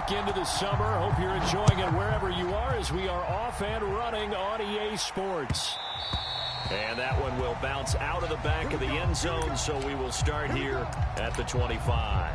back into the summer. Hope you're enjoying it wherever you are as we are off and running on EA Sports. And that one will bounce out of the back of the end zone, so we will start here at the 25.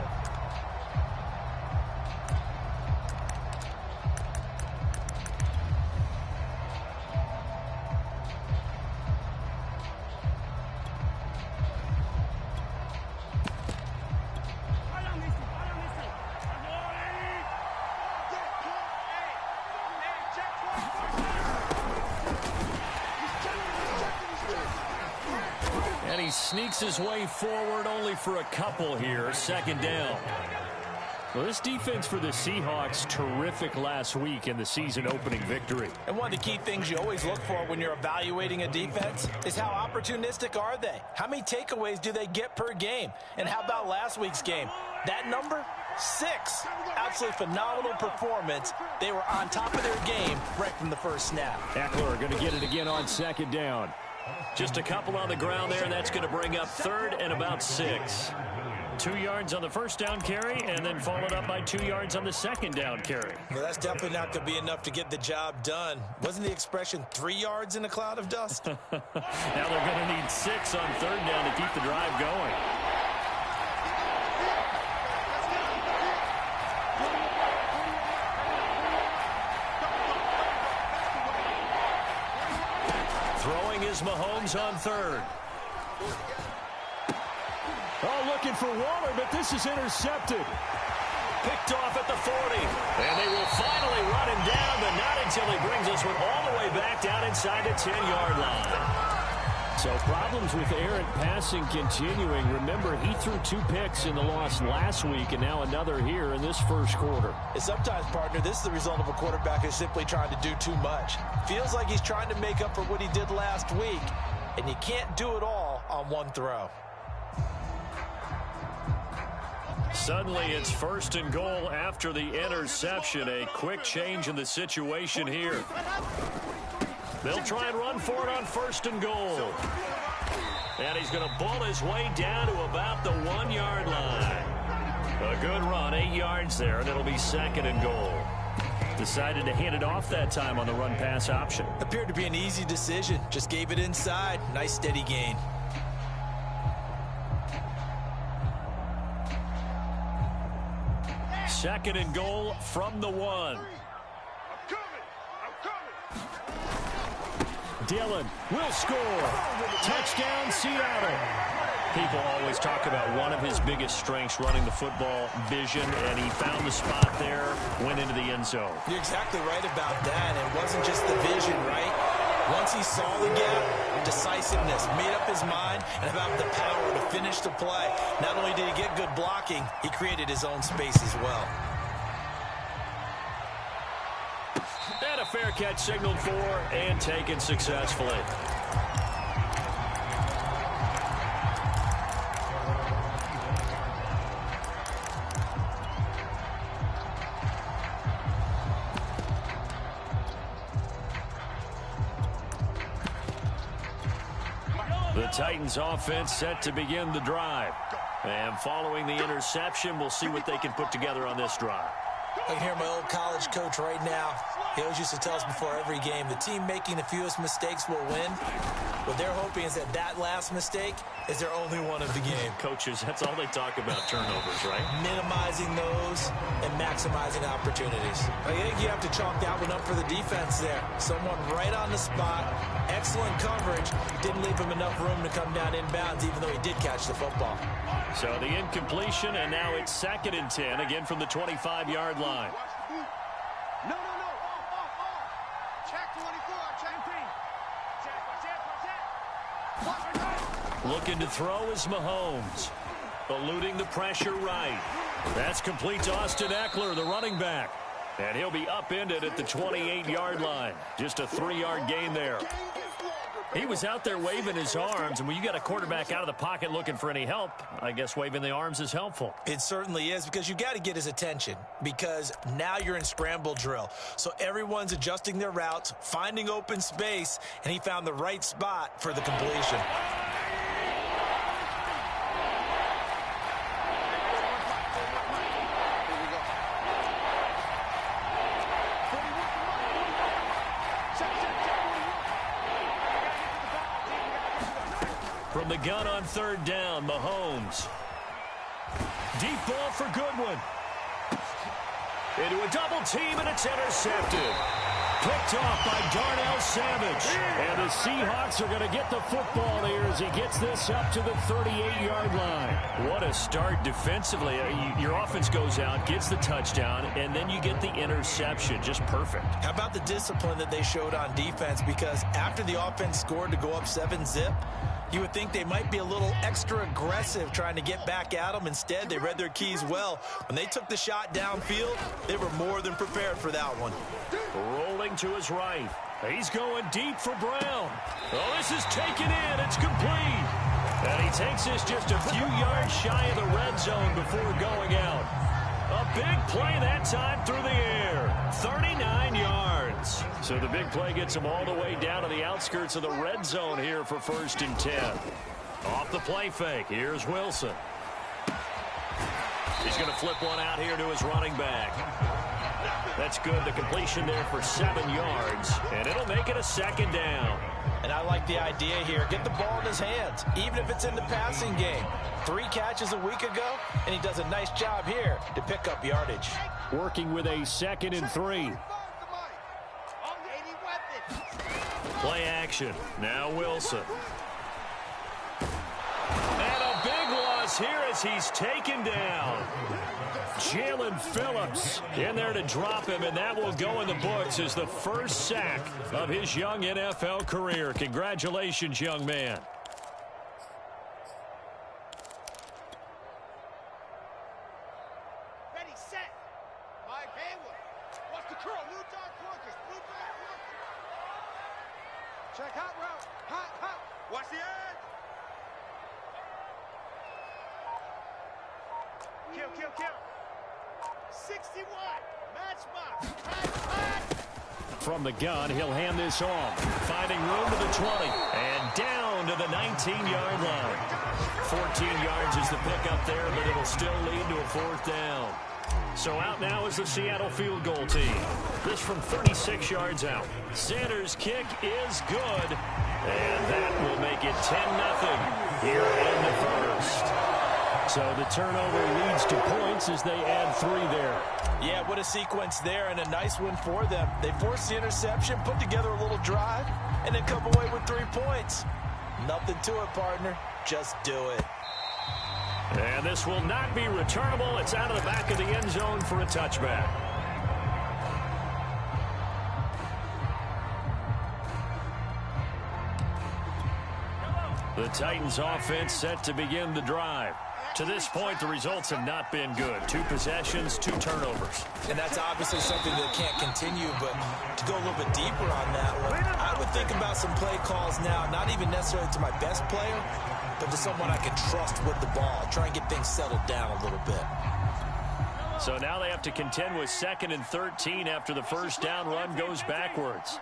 And he sneaks his way forward only for a couple here. Second down. Well, this defense for the Seahawks, terrific last week in the season-opening victory. And one of the key things you always look for when you're evaluating a defense is how opportunistic are they? How many takeaways do they get per game? And how about last week's game? That number? 6. Absolutely phenomenal performance. They were on top of their game right from the first snap. Eckler going to get it again on second down. Just a couple on the ground there, and that's going to bring up third and about 6. 2 yards on the first down carry, and then followed up by 2 yards on the second down carry. Well, that's definitely not going to be enough to get the job done. Wasn't the expression 3 yards in a cloud of dust? Now they're going to need 6 on third down to keep the drive going. Throwing is Mahomes on third. Oh, looking for Waller, but this is intercepted. Picked off at the 40. And they will finally run him down, but not until he brings us all the way back down inside the 10-yard line. So problems with errant passing continuing. Remember, he threw 2 picks in the loss last week, and now another here in this first quarter. And sometimes, partner, this is the result of a quarterback who's simply trying to do too much. Feels like he's trying to make up for what he did last week, and you can't do it all on one throw. Suddenly, it's first and goal after the interception. A quick change in the situation here. They'll try and run for it on first and goal. And he's going to bull his way down to about the 1-yard line. A good run, 8 yards there, and it'll be second and goal. Decided to hand it off that time on the run-pass option. Appeared to be an easy decision. Just gave it inside. Nice steady gain. Second and goal from the 1. Dillon will score. Touchdown, Seattle. People always talk about one of his biggest strengths, running the football, vision, and he found the spot there, went into the end zone. You're exactly right about that. It wasn't just the vision, right? Once he saw the gap, decisiveness, made up his mind, and about the power to finish the play. Not only did he get good blocking, he created his own space as well. And a fair catch signaled for and taken successfully. The Titans offense set to begin the drive. And following the interception, we'll see what they can put together on this drive. I can hear my old college coach right now. He always used to tell us before every game, the team making the fewest mistakes will win. What they're hoping is that last mistake is their only one of the game. Coaches, that's all they talk about, turnovers, right? Minimizing those and maximizing opportunities. I think you have to chalk that one up for the defense there. Someone right on the spot, excellent coverage, didn't leave him enough room to come down inbounds, even though he did catch the football. So the incompletion, and now it's 2nd and 10, again from the 25-yard line. No. Check 24, check 3. Looking to throw is Mahomes. Eluding the pressure right. That's complete to Austin Eckler, the running back. And he'll be upended at the 28-yard line. Just a 3-yard gain there. He was out there waving his arms, and when you got a quarterback out of the pocket looking for any help, I guess waving the arms is helpful. It certainly is, because you got to get his attention, because now you're in scramble drill. So everyone's adjusting their routes, finding open space, and he found the right spot for the completion. From the gun on third down, Mahomes. Deep ball for Goodwin. Into a double team, and it's intercepted. Picked off by Darnell Savage. And the Seahawks are going to get the football here as he gets this up to the 38-yard line. What a start defensively. Your offense goes out, gets the touchdown, and then you get the interception. Just perfect. How about the discipline that they showed on defense? Because after the offense scored to go up 7-zip, you would think they might be a little extra aggressive trying to get back at them. Instead, they read their keys well. When they took the shot downfield, they were more than prepared for that one. Rolling to his right. He's going deep for Brown. Oh, this is taken in. It's complete. And he takes this just a few yards shy of the red zone before going out. A big play that time through the air. 39 yards. So the big play gets him all the way down to the outskirts of the red zone here for 1st and 10. Off the play fake. Here's Wilson. He's going to flip one out here to his running back. That's good. The completion there for 7 yards. And it'll make it a 2nd down. And I like the idea here. Get the ball in his hands, even if it's in the passing game. 3 catches a week ago, and he does a nice job here to pick up yardage. Working with a 2nd and 3. Play action. Now Wilson. And a big loss here as he's taken down. Jalen Phillips in there to drop him, and that will go in the books as the first sack of his young NFL career. Congratulations, young man. Ready, set. Mike Haywood. What's the curl? Blue dog Quirkers. Blue dog Quirkers. Check hot route. Hot, hot. Watch the edge. Kill, kill, kill. 61. Matchbox. From the gun, he'll hand this off. Finding room to the 20. And down to the 19-yard line. 14 yards is the pickup there, but it'll still lead to a 4th down. So out now is the Seattle field goal team. This from 36 yards out. Sanders' kick is good. And that will make it 10-0 here in the first. So the turnover leads to points as they add 3 there. Yeah, what a sequence there, and a nice one for them. They forced the interception, put together a little drive, and then come away with 3 points. Nothing to it, partner. Just do it. And this will not be returnable. It's out of the back of the end zone for a touchback. The Titans offense set to begin the drive. To this point, the results have not been good. 2 possessions, 2 turnovers. And that's obviously something that can't continue, but to go a little bit deeper on that one, I would think about some play calls now, not even necessarily to my best player, but to someone I can trust with the ball. Try and get things settled down a little bit. So now they have to contend with 2nd and 13 after the first down run goes backwards.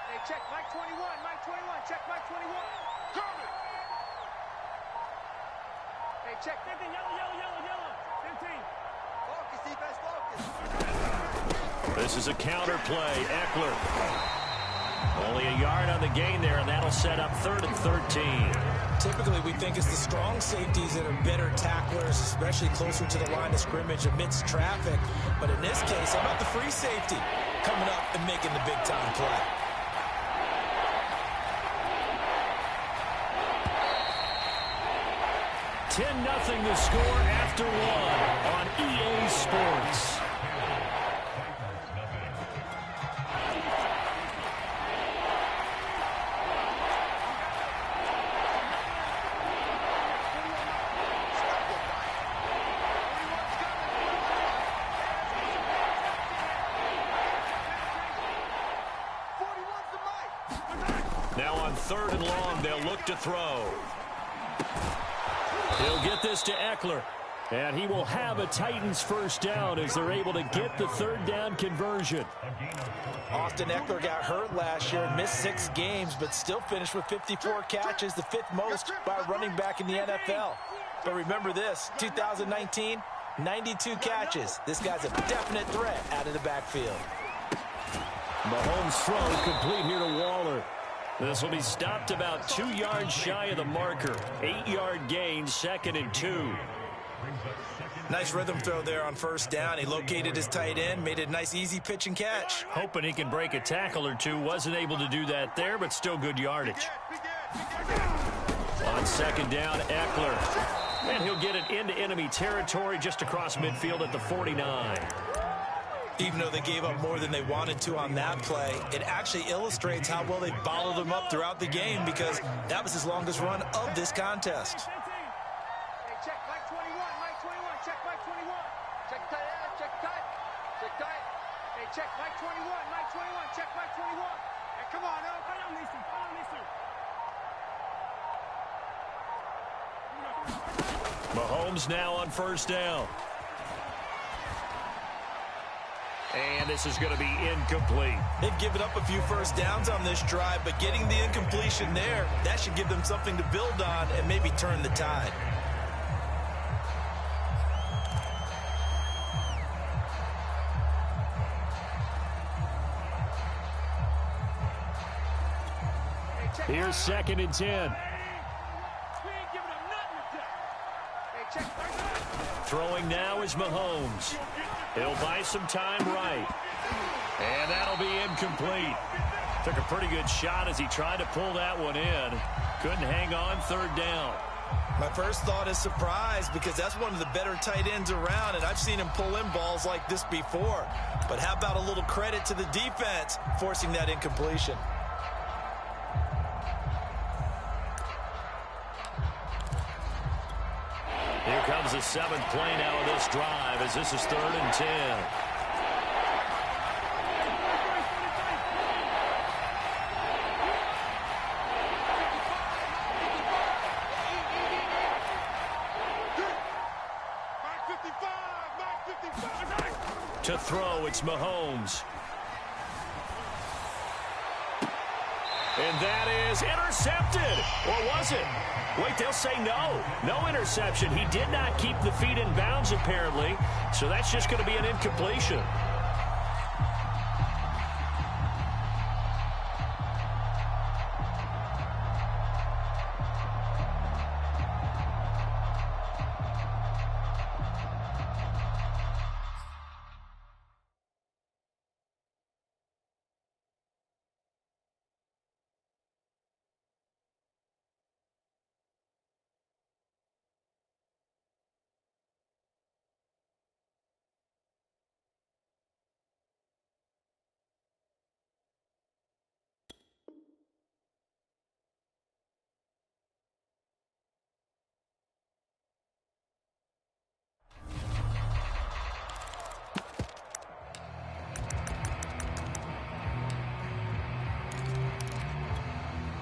Hey, check Mike 21. Mike 21. Check Mike 21. Cover. Hey, check 15. Yellow. 15. Focus, defense, focus. This is a counter play. Eckler. Only a yard on the gain there, and that'll set up 3rd and 13. Typically, we think it's the strong safeties that are better tacklers, especially closer to the line of scrimmage amidst traffic. But in this case, how about the free safety coming up and making the big-time play? $10-0 the score after 1 on EA Sports. Now on 3rd and long, they'll look to throw. He'll get this to Eckler. And he will have a Titans first down as they're able to get the 3rd down conversion. Austin Eckler got hurt last year and missed 6 games, but still finished with 54 catches, the 5th most by a running back in the NFL. But remember this, 2019, 92 catches. This guy's a definite threat out of the backfield. Mahomes' throw complete here to Waller. This will be stopped about 2 yards shy of the marker. 8-yard gain, 2nd and 2. Nice rhythm throw there on first down. He located his tight end, made it a nice easy pitch and catch. Hoping he can break a tackle or two. Wasn't able to do that there, but still good yardage. On 2nd down, Eckler. And he'll get it into enemy territory just across midfield at the 49. Even though they gave up more than they wanted to on that play, it actually illustrates how well they bottled him up throughout the game because that was his longest run of this contest. Hey, check Mike 21, Mike 21, check Mike 21. Check tight end, check tight. Check tight. Hey, check Mike 21, Mike 21, check Mike 21. Hey, come on, now. Hold on, listen. Mahomes now on first down. And this is going to be incomplete. They've given up a few first downs on this drive, but getting the incompletion there, that should give them something to build on and maybe turn the tide. Here's 2nd and 10. Throwing now is Mahomes. He'll buy some time right. And that'll be incomplete. Took a pretty good shot as he tried to pull that one in. Couldn't hang on 3rd down. My first thought is surprise because that's one of the better tight ends around, and I've seen him pull in balls like this before. But how about a little credit to the defense forcing that incompletion? Here comes the 7th play now of this drive as this is 3rd and 10. To throw, it's Mahomes. And that is intercepted. Or was it? Wait, they'll say no. No interception. He did not keep the feet in bounds, apparently. So that's just going to be an incompletion.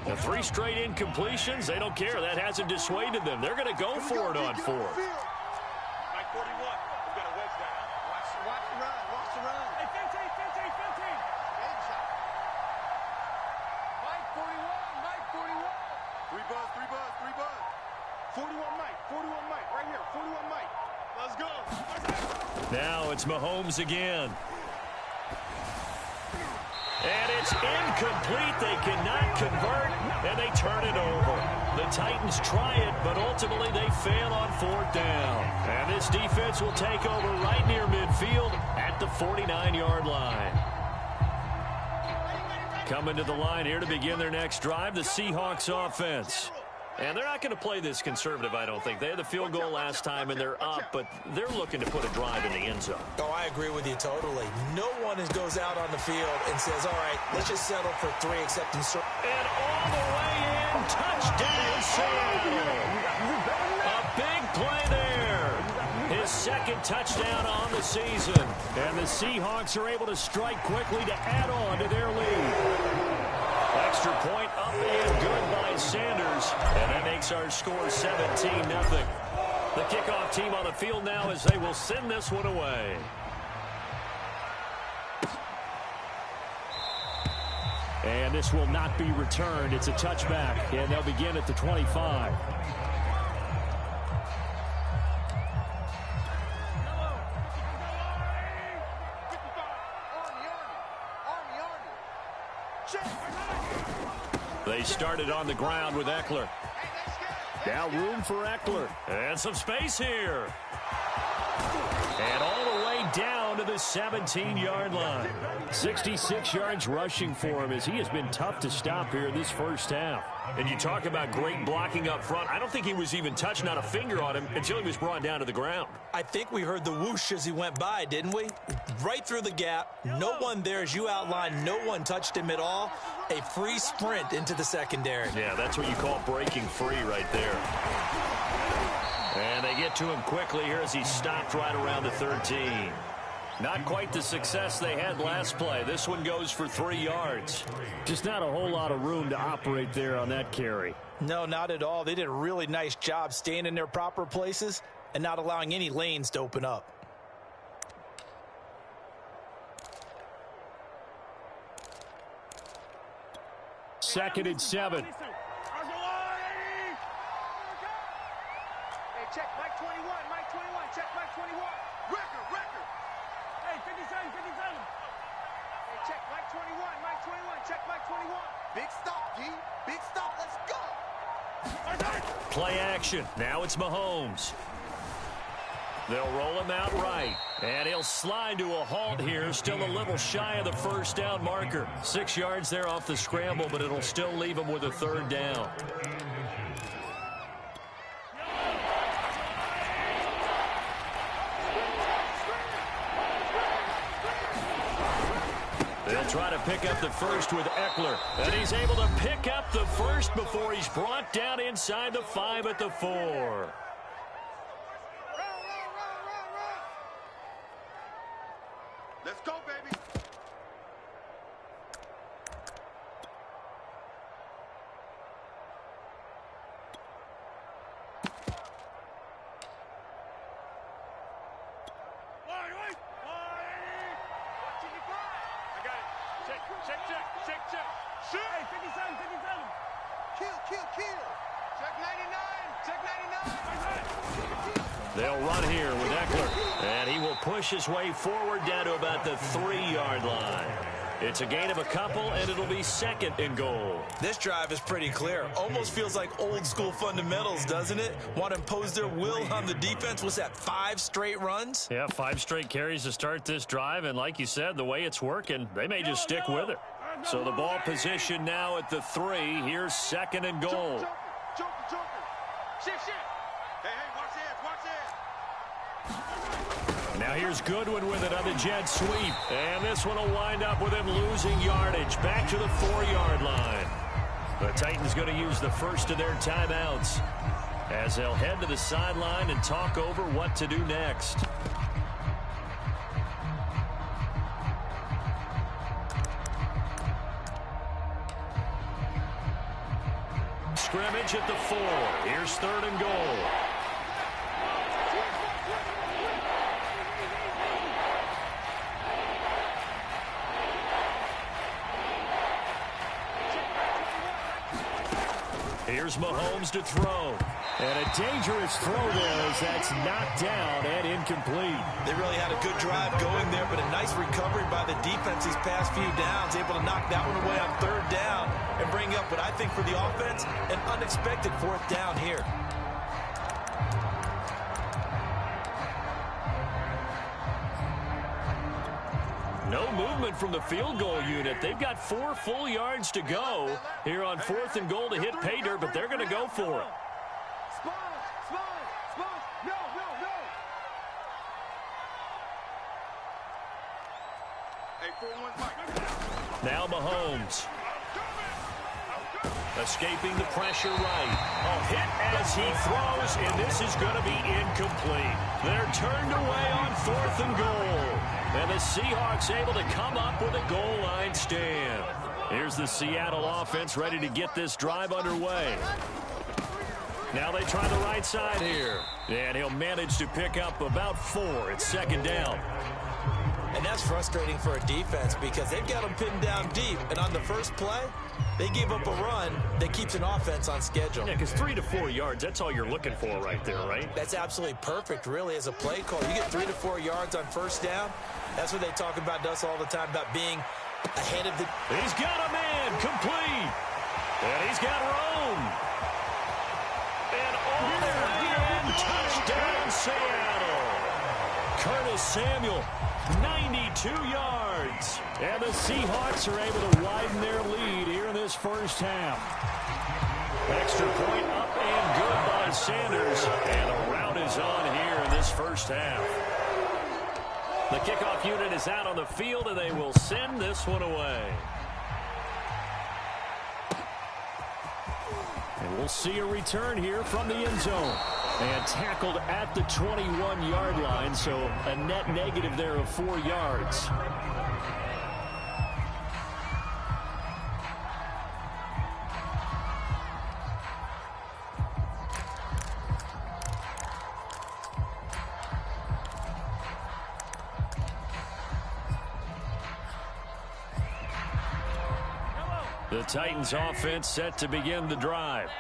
The 3 straight incompletions, they don't care. That hasn't dissuaded them. They're going to go for it on 4th. Mike 41, we've got a wedge down. Watch the run, watch the run. Hey, 15. Big shot. Mike 41, Mike 41. 3 buzz. 41 Mike, right here, 41 Mike. Let's go. Now it's Mahomes again. And it's incomplete. They cannot convert, and they turn it over. The Titans try it, but ultimately they fail on 4th down. And this defense will take over right near midfield at the 49-yard line. Coming to the line here to begin their next drive, the Seahawks offense. And they're not going to play this conservative, I don't think. They had the field goal last time, and they're up, but they're looking to put a drive in the end zone. Oh, I agree with you totally. No one goes out on the field and says, all right, let's just settle for 3 except in certain. And all the way in, touchdown, Sam. A big play there. His 2nd touchdown on the season. And the Seahawks are able to strike quickly to add on to their lead. Extra point up and good by Sanders. And that makes our score 17-0. The kickoff team on the field now as they will send this one away. And this will not be returned. It's a touchback, and they'll begin at the 25. They started on the ground with Eckler. Now room for Eckler. And some space here. And all the way down to the 17-yard line. 66 yards rushing for him as he has been tough to stop here in this first half. And you talk about great blocking up front. I don't think he was even touched, not a finger on him, until he was brought down to the ground. I think we heard the whoosh as he went by, didn't we? Right through the gap. No one there, as you outlined. No one touched him at all. A free sprint into the secondary. Yeah, that's what you call breaking free right there. And they get to him quickly here as he stopped right around the 13. Not quite the success they had last play. This one goes for 3 yards. Just not a whole lot of room to operate there on that carry. No, not at all. They did a really nice job staying in their proper places and not allowing any lanes to open up. Second and 7. Hey, check Mike 21, Mike 21, check Mike 21. Record. Hey, 57. Hey, check Mike 21, Mike 21, check Mike 21. Big stop, G. Big stop, let's go. Play action. Now it's Mahomes. They'll roll him out right. And he'll slide to a halt here. Still a little shy of the first down marker. 6 yards there off the scramble, but it'll still leave him with a third down. They'll try to pick up the first with Eckler. And he's able to pick up the first before he's brought down inside the 5 at the 4. Let's go, baby. Check. Shoot. Hey, 57. Kill. Check 99. They'll run here with Eckler. And he will push his way forward down to about the 3-yard line. It's a gain of a couple, and it'll be second and goal. This drive is pretty clear. Almost feels like old school fundamentals, doesn't it? Want to impose their will on the defense. Was that 5 straight runs? Yeah, 5 straight carries to start this drive. And like you said, the way it's working, they may just stick with it. So the ball position now at the 3. Here's second and goal. Joker. Shit. Hey, watch this. Now here's Goodwin with it on the jet sweep. And this one will wind up with him losing yardage. Back to the 4-yard line. The Titans going to use the first of their timeouts as they'll head to the sideline and talk over what to do next. Scrimmage at the 4. Here's third and goal. Here's Mahomes to throw. And a dangerous throw there as that's knocked down and incomplete. They really had a good drive going there, but a nice recovery by the defense these past few downs, able to knock that one away on third down and bring up what I think for the offense, an unexpected 4th down here. No movement from the field goal unit. They've got 4 full yards to go here on 4th and goal to hit pay dirt, but they're going to go for it. No. Hey, 4-1 Mike. Now Mahomes. Escaping the pressure right. A hit as he throws, and this is going to be incomplete. They're turned away on 4th and goal. And the Seahawks able to come up with a goal line stand. Here's the Seattle offense ready to get this drive underway. Now they try the right side here. And he'll manage to pick up about 4. It's second down. And that's frustrating for a defense because they've got them pinned down deep. And on the first play, they gave up a run that keeps an offense on schedule. Yeah, because 3 to 4 yards, that's all you're looking for right there, right? That's absolutely perfect, really, as a play call. You get 3 to 4 yards on first down. That's what they talk about us all the time, about being ahead of the... He's got him in. again, complete. And he's got room. And all the way in, touchdown Seattle. Curtis Samuel, 92 yards. And the Seahawks are able to widen their lead here in this first half. Extra point up and good by Sanders. And the rout is on here in this first half. The kickoff unit is out on the field, and they will send this one away. And we'll see a return here from the end zone. And tackled at the 21-yard line, so a net negative there of 4 yards. The Titans offense set to begin the drive.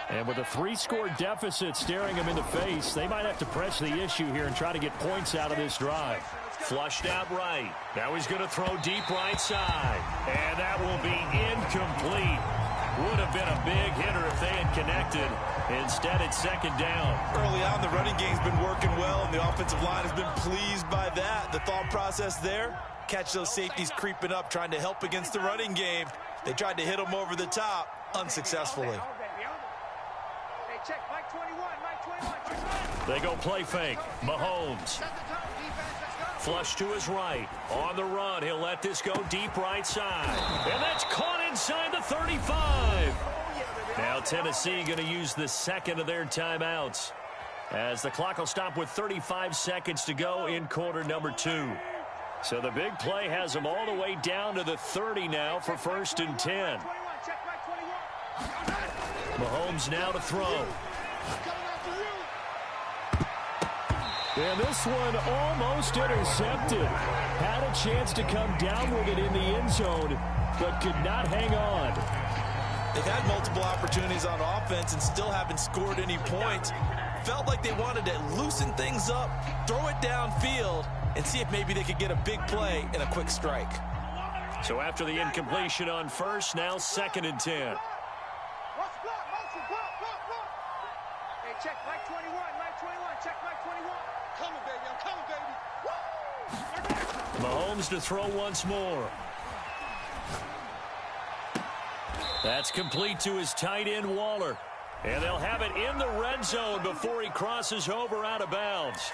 And with a 3-score deficit staring them in the face, they might have to press the issue here and try to get points out of this drive. Flushed out right. Now he's going to throw deep right side. And that will be incomplete. Would have been a big hitter if they had connected. Instead, it's second down. Early on, the running game's been working well, and the offensive line has been pleased by that. The thought process there, catch those safeties creeping up, trying to help against the running game. They tried to hit them over the top, unsuccessfully. They go play fake. Mahomes. Flush to his right. On the run, he'll let this go deep right side. And that's caught inside the 35. Now Tennessee going to use the second of their timeouts, as the clock will stop with 35 seconds to go in quarter number 2. So the big play has them all the way down to the 30 now for 1st and 10. Mahomes now to throw. And this one almost intercepted. Had a chance to come down with it in the end zone, but could not hang on. They've had multiple opportunities on offense and still haven't scored any points. Felt like they wanted to loosen things up, throw it downfield, and see if maybe they could get a big play and a quick strike. So after the incompletion on first, now 2nd and 10. Hey, check Mike 21, Mike 21, check Mike 21. Coming, baby, I'm coming, baby. Woo! Mahomes to throw once more. That's complete to his tight end, Waller. And they'll have it in the red zone before he crosses over out of bounds.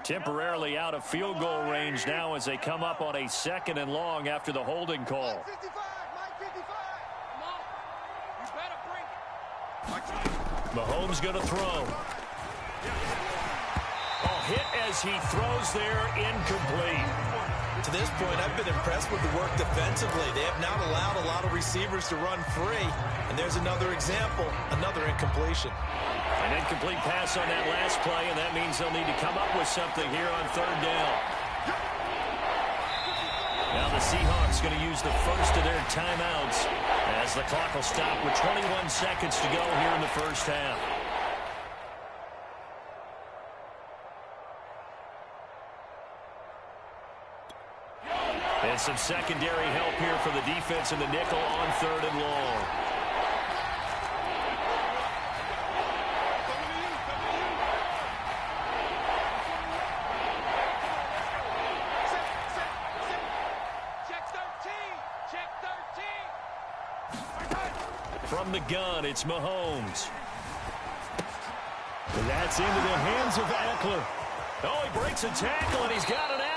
Temporarily out of field goal range now as they come up on a 2nd and long after the holding call. Mike 55, Mike 55. Come on. You better bring it. Mahomes going to throw. Hit as he throws there, incomplete. To this point, I've been impressed with the work defensively. They have not allowed a lot of receivers to run free. And there's another example, another incompletion. An incomplete pass on that last play, and that means they'll need to come up with something here on 3rd down. Now the Seahawks going to use the first of their timeouts as the clock will stop with 21 seconds to go here in the first half. And some secondary help here for the defense in the nickel on 3rd and long. Check 13, check 13. From the gun, it's Mahomes. And that's into the hands of Eckler. Oh, he breaks a tackle, and he's got an alley.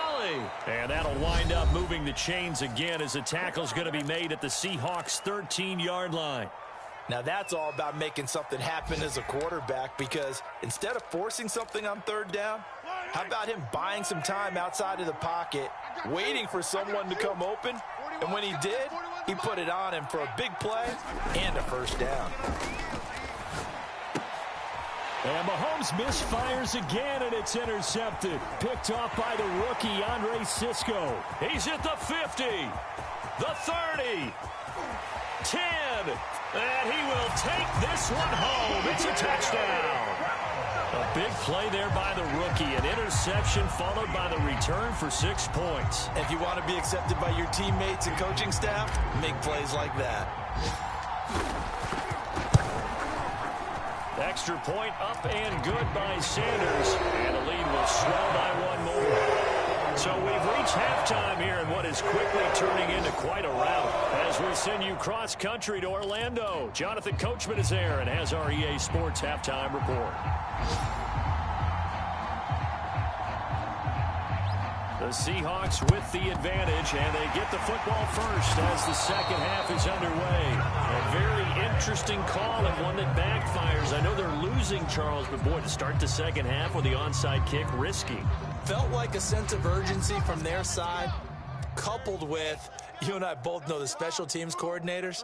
And that'll wind up moving the chains again as the tackle's going to be made at the Seahawks' 13-yard line. Now that's all about making something happen as a quarterback, because instead of forcing something on 3rd down, how about him buying some time outside of the pocket, waiting for someone to come open, and when he did, he put it on him for a big play and a 1st down. And Mahomes misfires again, and it's intercepted. Picked off by the rookie, Andre Sisco. He's at the 50, the 30, 10, and he will take this one home. It's a touchdown. A big play there by the rookie. An interception followed by the return for 6 points. If you want to be accepted by your teammates and coaching staff, make plays like that. Extra point up and good by Sanders. And the lead will swell by 1 more. So we've reached halftime here in what is quickly turning into quite a rout. As we send you cross-country to Orlando, Jonathan Coachman is there and has our EA Sports halftime report. The Seahawks with the advantage, and they get the football first as the second half is underway. A very interesting call and one that backfires. I know they're losing, Charles, but boy, to start the second half with the onside kick, risky. Felt like a sense of urgency from their side, coupled with, you and I both know the special teams coordinators,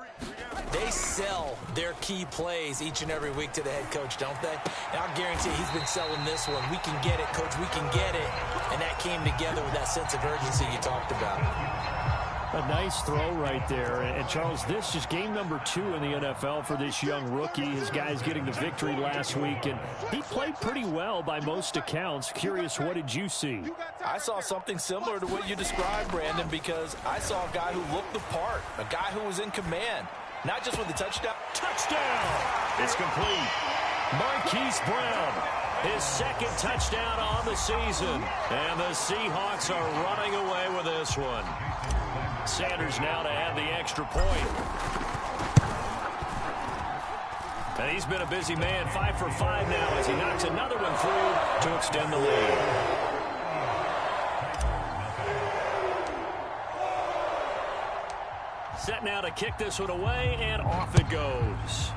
they sell their key plays each and every week to the head coach, don't they? And I'll guarantee he's been selling this one. We can get it, coach, we can get it. And that came together with that sense of urgency you talked about. A nice throw right there. And Charles, this is game number 2 in the NFL for this young rookie. His guys getting the victory last week, and he played pretty well by most accounts. Curious, what did you see? I saw something similar to what you described, Brandon, because I saw a guy who looked the part, a guy who was in command, not just with the touchdown. Touchdown! It's complete. Marquise Brown, his second touchdown on the season. And the Seahawks are running away with this one. Sanders now to add the extra point. And he's been a busy man, 5 for 5 now as he knocks another one through to extend the lead. Set now to kick this one away, and off it goes.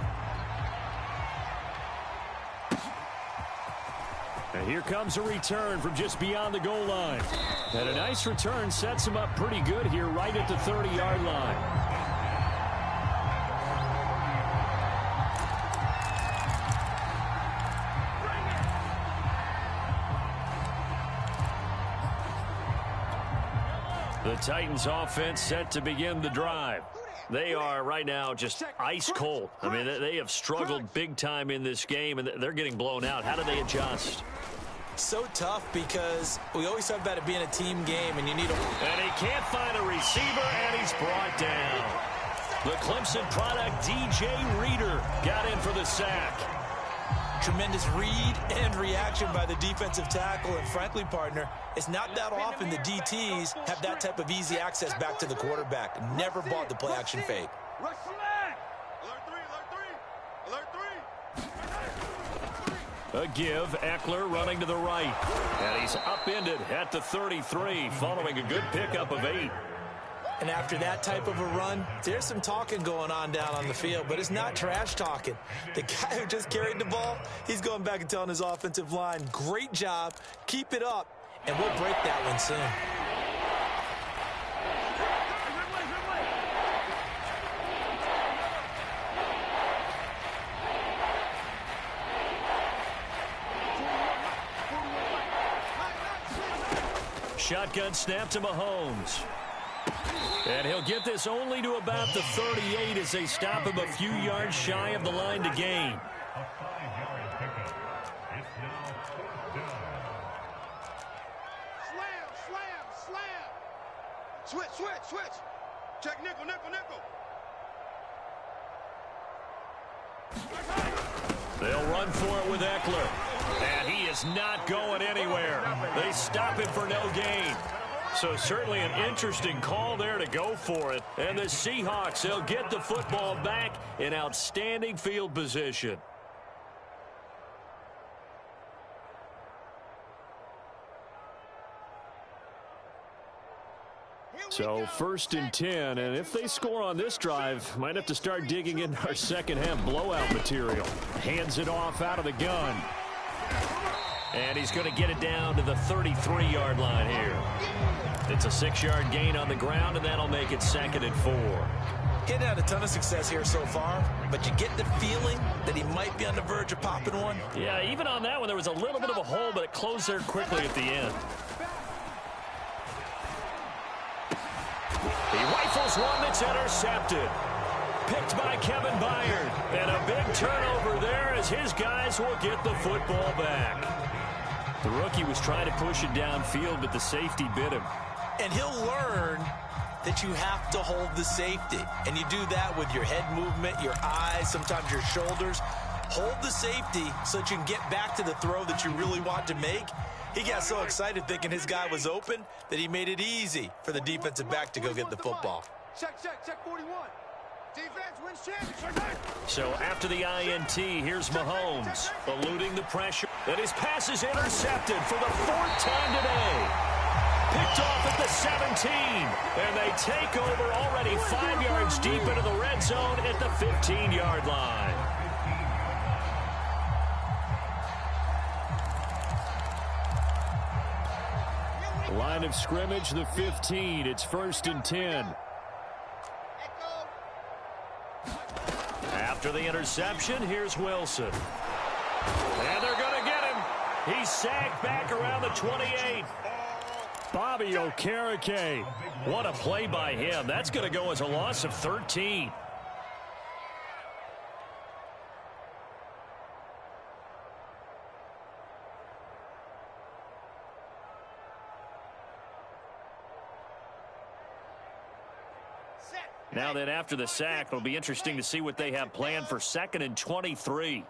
And here comes a return from just beyond the goal line. And a nice return sets him up pretty good here right at the 30-yard line. The Titans offense set to begin the drive. They are right now just ice cold. I mean, they have struggled big time in this game, and they're getting blown out. How do they adjust? So tough because we always talk about it being a team game, and you need a... And he can't find a receiver, and he's brought down. The Clemson product, DJ Reader, got in for the sack. Tremendous read and reaction by the defensive tackle, and frankly, partner, it's not that often the DTs have that type of easy access back to the quarterback. Never bought the play-action fake. Rush flag! Alert 3, alert 3! Alert 3! A give, Eckler running to the right. And he's upended at the 33, following a good pickup of 8. And after that type of a run, there's some talking going on down on the field, but it's not trash talking. The guy who just carried the ball, he's going back and telling his offensive line, great job, keep it up, and we'll break that one soon. Shotgun snap to Mahomes. And he'll get this only to about the 38 as they stop him a few yards shy of the line to gain. Slam! Switch! Check nickel! They'll run for it with Eckler. And he is not going anywhere. They stop him for no gain. So certainly an interesting call there to go for it. And the Seahawks, they'll get the football back in outstanding field position. So 1st and 10, and if they score on this drive, might have to start digging in our second half blowout material. Hands it off out of the gun. And he's going to get it down to the 33-yard line here. It's a 6-yard gain on the ground, and that'll make it 2nd and 4. Getting had a ton of success here so far, but you get the feeling that he might be on the verge of popping one. Yeah, even on that one, there was a little bit of a hole, but it closed there quickly at the end. He rifles one that's intercepted. Picked by Kevin Byard. And a big turnover there as his guys will get the football back. The rookie was trying to push it downfield, but the safety bit him. And he'll learn that you have to hold the safety. And you do that with your head movement, your eyes, sometimes your shoulders. Hold the safety so that you can get back to the throw that you really want to make. He got so excited thinking his guy was open that he made it easy for the defensive back to go get the football. Check 41. Defense wins championship. So after the INT, here's Mahomes eluding the pressure. And his pass is intercepted for the 4th time today. Picked off at the 17. And they take over already 5 yards deep into the red zone at the 15-yard line. Line of scrimmage, the 15. It's 1st and 10. After the interception, here's Wilson. And they're going to get him. He's sacked back around the 28. Bobby Okereke. What a play by him. That's going to go as a loss of 13. Now then, after the sack, it'll be interesting to see what they have planned for 2nd and 23.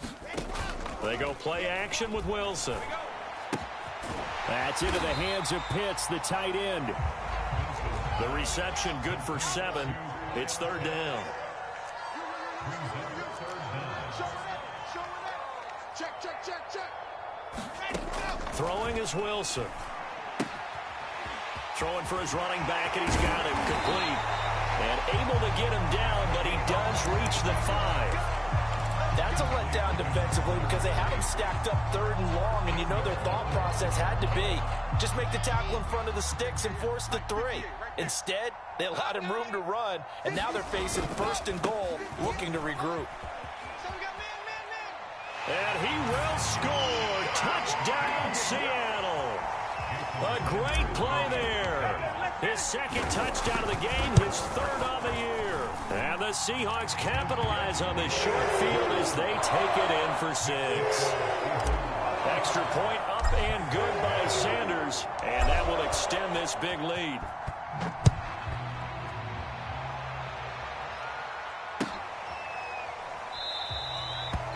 They go play action with Wilson. That's into the hands of Pitts, the tight end. The reception good for 7. It's 3rd down. Throwing is Wilson. Throwing for his running back, and he's got him complete. And able to get him down, but he does reach the 5. That's a letdown defensively because they had him stacked up 3rd and long, and you know their thought process had to be just make the tackle in front of the sticks and force the 3. Instead, they allowed him room to run, and now they're facing 1st and goal, looking to regroup. And he will score. Touchdown, Seattle. A great play there. His 2nd touchdown of the game, his 3rd on the year. And the Seahawks capitalize on the short field as they take it in for 6. Extra point up and good by Sanders. And that will extend this big lead.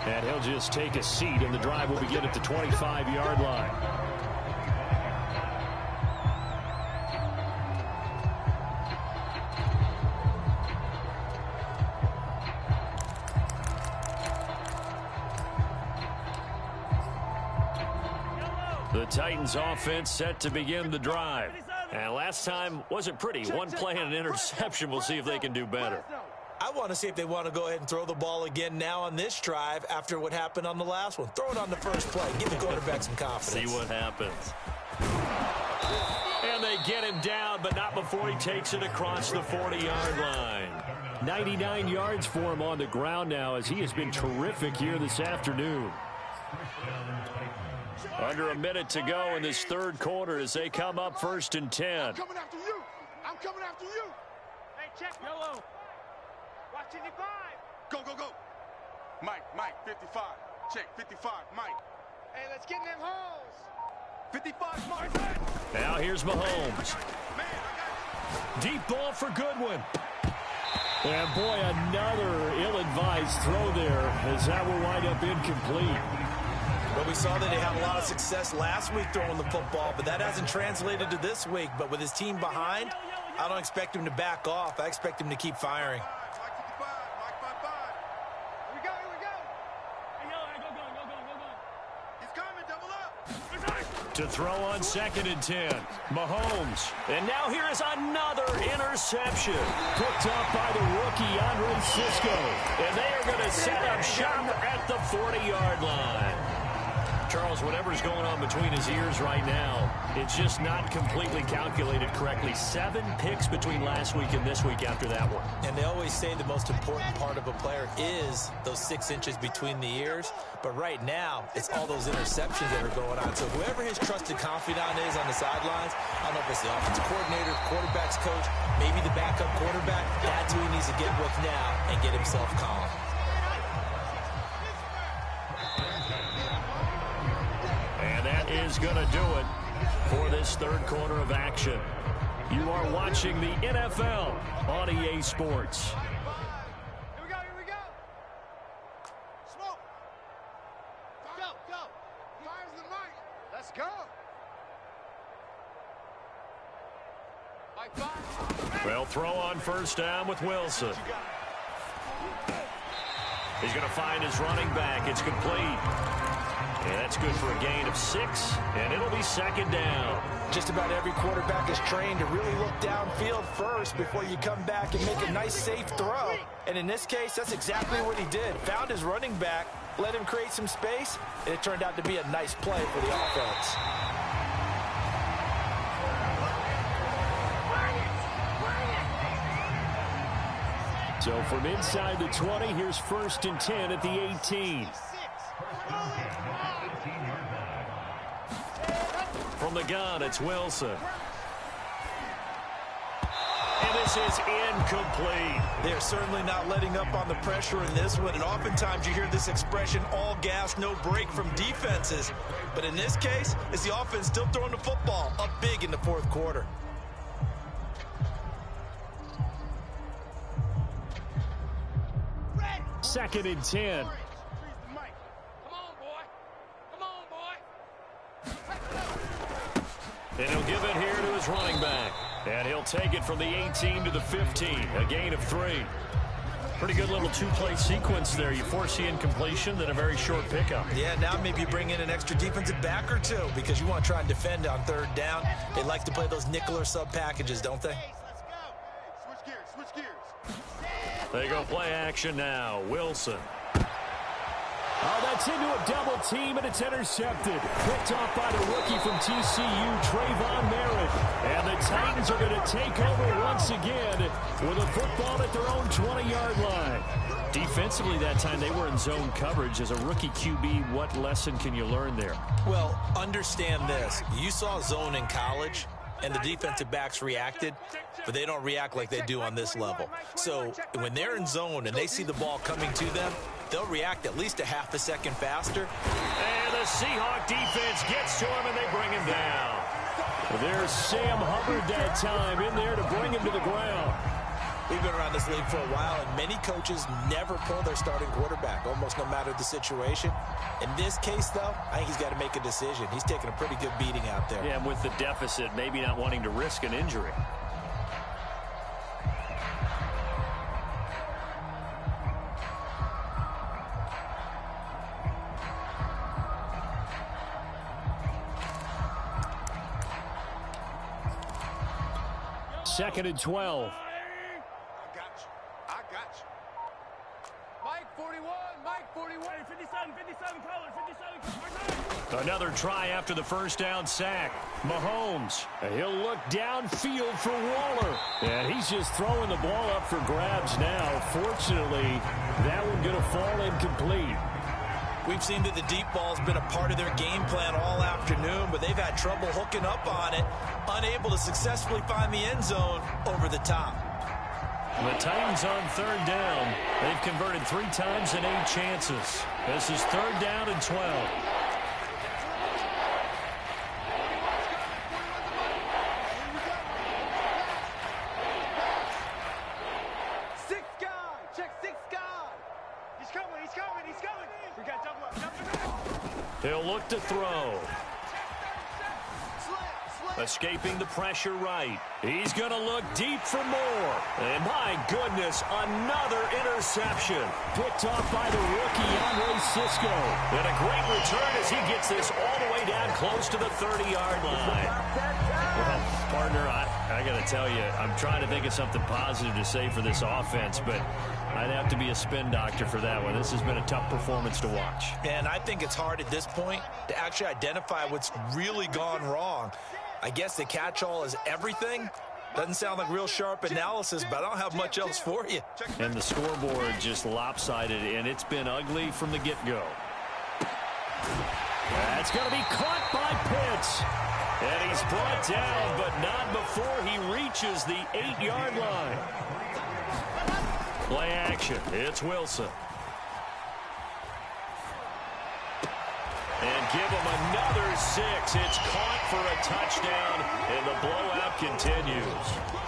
And he'll just take a seat, and the drive will begin at the 25-yard line. The Titans offense set to begin the drive. And last time wasn't pretty. One play and an interception. We'll see if they can do better. I want to see if they want to go ahead and throw the ball again now on this drive after what happened on the last one. Throw it on the first play. Give the quarterback some confidence. See what happens. And they get him down, but not before he takes it across the 40-yard line. 99 yards for him on the ground now as he has been terrific here this afternoon. Under a minute to go in this 3rd quarter as they come up 1st and 10. I'm coming after you. I'm coming after you. Hey, check yellow. Watch 55. Go, go, go. Mike, 55. Check, 55, Mike. Hey, let's get in them holes. 55, Mike. Now here's Mahomes. Deep ball for Goodwin. And boy, another ill-advised throw there as that will wind up incomplete. Well, we saw that they had a lot of success last week throwing the football, but that hasn't translated to this week. But with his team behind, I don't expect him to back off. I expect him to keep firing. To throw on 2nd and 10. Mahomes. And now here is another interception. Picked up by the rookie, Andre Cisco. And they are going to set up shop at the 40-yard line. Charles, whatever's going on between his ears right now, it's just not completely calculated correctly. 7 picks between last week and this week after that one. And they always say the most important part of a player is those 6 inches between the ears. But right now, it's all those interceptions that are going on. So whoever his trusted confidant is on the sidelines, I don't know if it's the offensive coordinator, quarterback's coach, maybe the backup quarterback, that's who he needs to get with now and get himself calm. And that is going to do it for this third quarter of action. You are watching the NFL on EA Sports. Here we go. Smoke. Go. Fires the mic. Let's go. Mike, fire. Well, throw on first down with Wilson. He's going to find his running back. It's complete. And that's good for a gain of 6, and it'll be second down. Just about every quarterback is trained to really look downfield first before you come back and make a nice, safe throw. And in this case, that's exactly what he did. Found his running back, let him create some space, and it turned out to be a nice play for the offense. So from inside the 20, here's 1st and 10 at the 18. From the gun, it's Wilson. And this is incomplete. They're certainly not letting up on the pressure in this one, and oftentimes you hear this expression, all gas, no break from defenses. But in this case, it's the offense still throwing the football up big in the fourth quarter. Second and 10. And he'll give it here to his running back. And he'll take it from the 18 to the 15, a gain of 3. Pretty good little 2-play sequence there. You force the incompletion, then a very short pickup. Yeah, now maybe you bring in an extra defensive back or two because you want to try and defend on third down. They like to play those nickel or sub packages, don't they? Switch gears. They go play action now. Wilson. Oh, that's into a double team, and it's intercepted. Picked off by the rookie from TCU, Trayvon Merritt. And the Titans are going to take over once again with a football at their own 20-yard line. Defensively that time, they were in zone coverage. As a rookie QB, what lesson can you learn there? Well, understand this. You saw zone in college, and the defensive backs reacted, but they don't react like they do on this level. So when they're in zone and they see the ball coming to them, they'll react at least a half a second faster. And the Seahawk defense gets to him, and they bring him down. There's Sam Hubbard that time in there to bring him to the ground. We've been around this league for a while, and many coaches never pull their starting quarterback, almost no matter the situation. In this case, though, I think he's got to make a decision. He's taking a pretty good beating out there. Yeah, and with the deficit, maybe not wanting to risk an injury. Second and 12. I got you. Mike 41, Mike 41. 57 colors, Another try after the first down sack. Mahomes. He'll look downfield for Waller. And he's just throwing the ball up for grabs now. Fortunately, that one going to fall incomplete. We've seen that the deep ball's been a part of their game plan all afternoon, but they've had trouble hooking up on it, unable to successfully find the end zone over the top. The Titans on third down. They've converted 3 times in 8 chances. This is third down and 12. He'll look to throw. Escaping the pressure right. He's going to look deep for more. And my goodness, another interception. Picked off by the rookie, Andre Sisco. And a great return as he gets this all the way down on, close to the 30-yard line. Well, partner, I got to tell you, I'm trying to think of something positive to say for this offense, but I'd have to be a spin doctor for that one. This has been a tough performance to watch. And I think it's hard at this point to actually identify what's really gone wrong. I guess the catch-all is everything. Doesn't sound like real sharp analysis, but I don't have much else for you. And the scoreboard just lopsided, and it's been ugly from the get-go. That's going to be caught by Pitts. And he's brought down, but not before he reaches the 8-yard line. Play action. It's Wilson. And give him another 6. It's caught for a touchdown, and the blowout continues.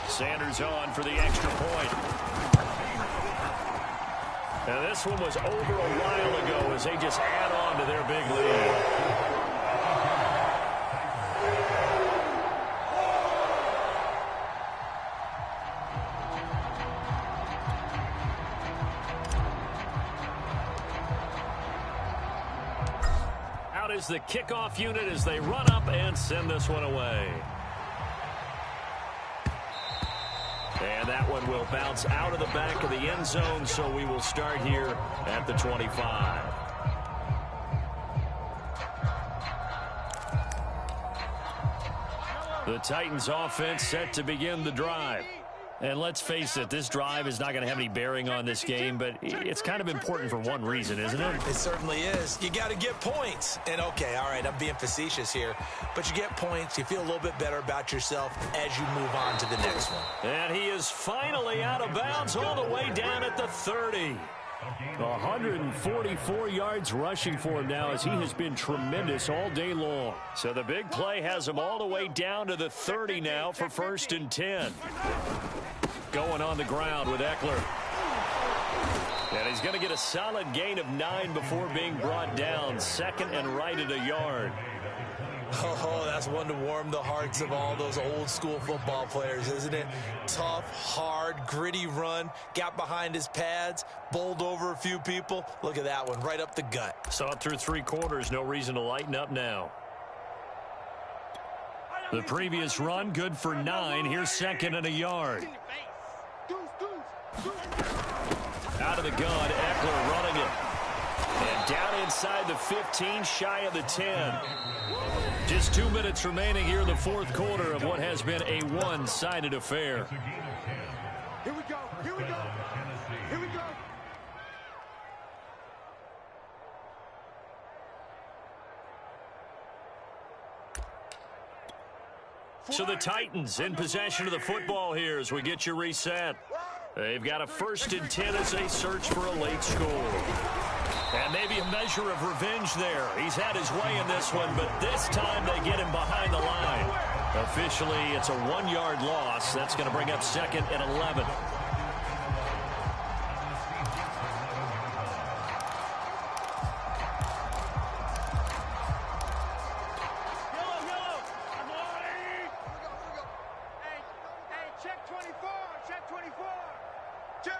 Sanders on for the extra point. And this one was over a while ago as they just add on to their big lead. Is the kickoff unit as they run up and send this one away. And that one will bounce out of the back of the end zone, so we will start here at the 25. The Titans offense set to begin the drive. And let's face it, this drive is not going to have any bearing on this game, but it's kind of important for one reason, isn't it? It certainly is. You got to get points. And, okay, all right, I'm being facetious here, but you get points, you feel a little bit better about yourself as you move on to the next one. And he is finally out of bounds all the way down at the 30. 144 yards rushing for him now as he has been tremendous all day long. So the big play has him all the way down to the 30 now for 1st and 10. Going on the ground with Eckler. And he's going to get a solid gain of 9 before being brought down. 2nd and right at a yard. Oh, that's one to warm the hearts of all those old school football players, isn't it? Tough, hard, gritty run. Got behind his pads, bowled over a few people. Look at that one, right up the gut. Saw it through 3 quarters. No reason to lighten up now. The previous run, good for 9. Here's 2nd and a yard. Out of the gun, Eckler running it. And down inside the 15, shy of the 10. Just 2 minutes remaining here in the 4th quarter of what has been a one-sided affair. Here we go, here we go, here we go. So the Titans in possession of the football here as we get you reset. They've got a 1st and 10 as they search for a late score. And maybe a measure of revenge there. He's had his way in this one, but this time they get him behind the line. Officially, it's a 1-yard loss. That's going to bring up 2nd and 11. Check 24, check 24. Check.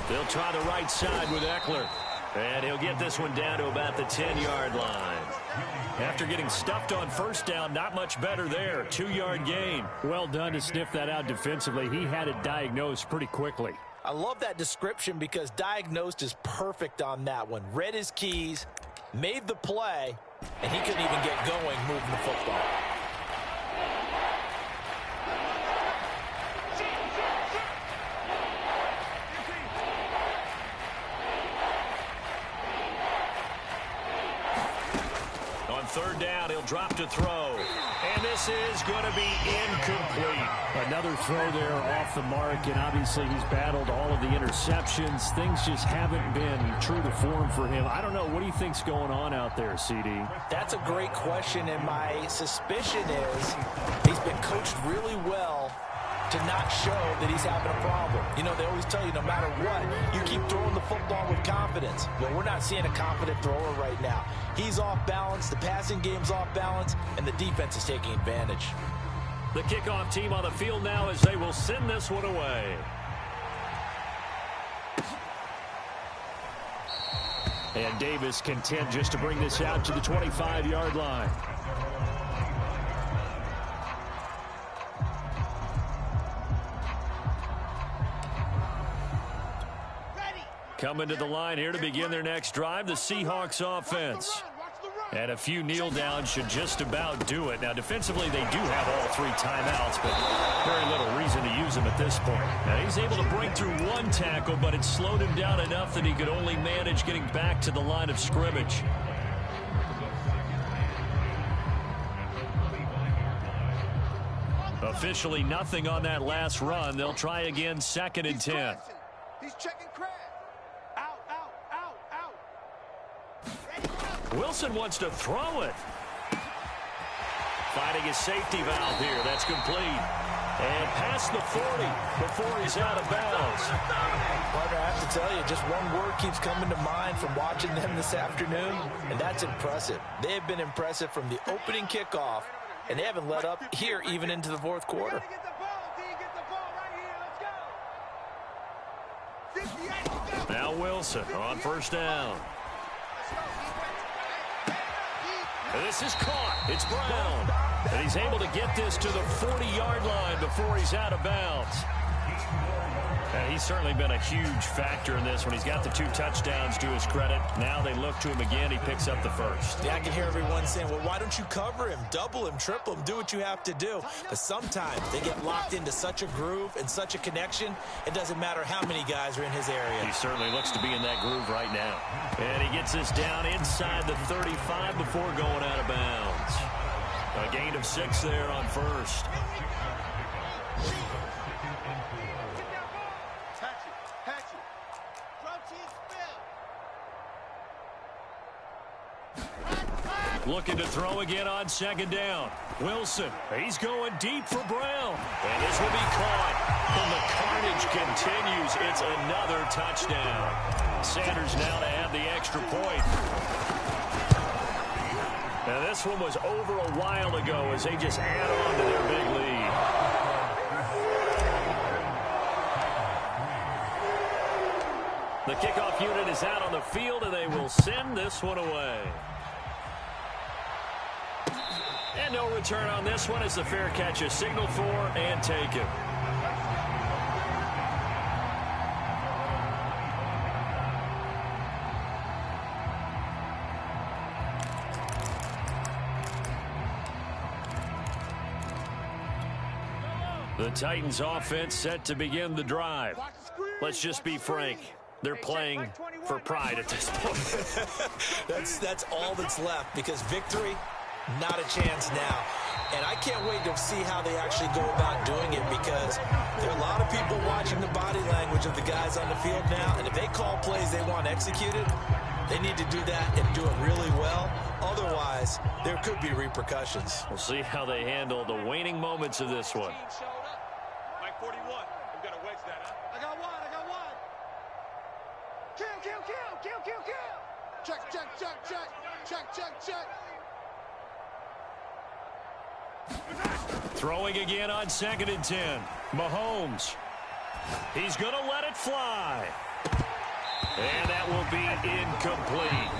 They'll try the right side with Eckler. And he'll get this one down to about the 10-yard line. After getting stuffed on 1st down, not much better there. 2-yard gain. Well done to sniff that out defensively. He had it diagnosed pretty quickly. I love that description because diagnosed is perfect on that one. Read his keys, made the play, and he couldn't even get going moving the football. On 3rd down, he'll drop to throw. And this is going to be incomplete. Another throw there off the mark, and obviously he's battled all of the interceptions. Things just haven't been true to form for him. I don't know. What do you think's going on out there, CD? That's a great question, and my suspicion is he's been coached really well to not show that he's having a problem. You know, they always tell you no matter what, you keep throwing the football with confidence. Well, we're not seeing a confident thrower right now. He's off balance, the passing game's off balance, and the defense is taking advantage. The kickoff team on the field now as they will send this one away. And Davis content just to bring this out to the 25-yard line. Coming to the line here to begin their next drive, the Seahawks offense. And a few kneel downs should just about do it. Now, defensively, they do have all 3 timeouts, but very little reason to use them at this point. Now, he's able to break through 1 tackle, but it slowed him down enough that he could only manage getting back to the line of scrimmage. Officially nothing on that last run. They'll try again, 2nd and 10. He's checking Crab. Out. Wilson wants to throw it. Finding his safety valve here. That's complete. And past the 40 before he's out of bounds. Partner, I have to tell you, just one word keeps coming to mind from watching them this afternoon, and that's impressive. They have been impressive from the opening kickoff, and they haven't let up here even into the 4th quarter. Now Wilson on 1st down. And this is caught. It's Brown. And he's able to get this to the 40-yard line before he's out of bounds. And he's certainly been a huge factor in this when he's got the 2 touchdowns to his credit. Now they look to him again. He picks up the 1st. Yeah, I can hear everyone saying, well, why don't you cover him, double him, triple him, do what you have to do. But sometimes they get locked into such a groove and such a connection, it doesn't matter how many guys are in his area. He certainly looks to be in that groove right now. And he gets this down inside the 35 before going out of bounds. A gain of 6 there on 1st. Looking to throw again on 2nd down. Wilson, he's going deep for Brown. And this will be caught. And the carnage continues. It's another touchdown. Sanders now to add the extra point. And this one was over a while ago as they just add on to their big lead. The kickoff unit is out on the field, and they will send this one away. And no return on this one as the fair catch is signaled for and taken. The Titans offense set to begin the drive. Let's just be frank. They're playing for pride at this point. That's all that's left because victory, not a chance now. And I can't wait to see how they actually go about doing it because there are a lot of people watching the body language of the guys on the field now. And if they call plays they want executed, they need to do that and do it really well. Otherwise, there could be repercussions. We'll see how they handle the waning moments of this one. Mike 41. We've got to wedge that, huh? I got one. Kill. Check. Throwing again on 2nd and 10. Mahomes. He's going to let it fly. And that will be incomplete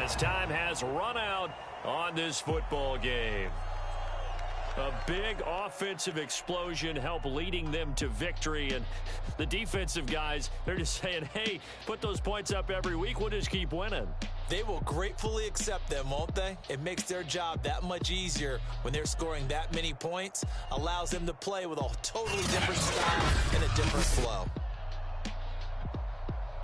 as time has run out on this football game. A big offensive explosion helped leading them to victory. And the defensive guys, they're just saying, hey, put those points up every week. We'll just keep winning. They will gratefully accept them, won't they? It makes their job that much easier when they're scoring that many points. Allows them to play with a totally different style and a different flow.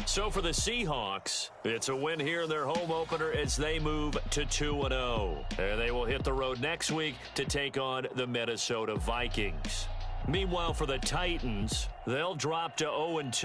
So for the Seahawks, it's a win here in their home opener as they move to 2-0. And they will hit the road next week to take on the Minnesota Vikings. Meanwhile, for the Titans, they'll drop to 0-2.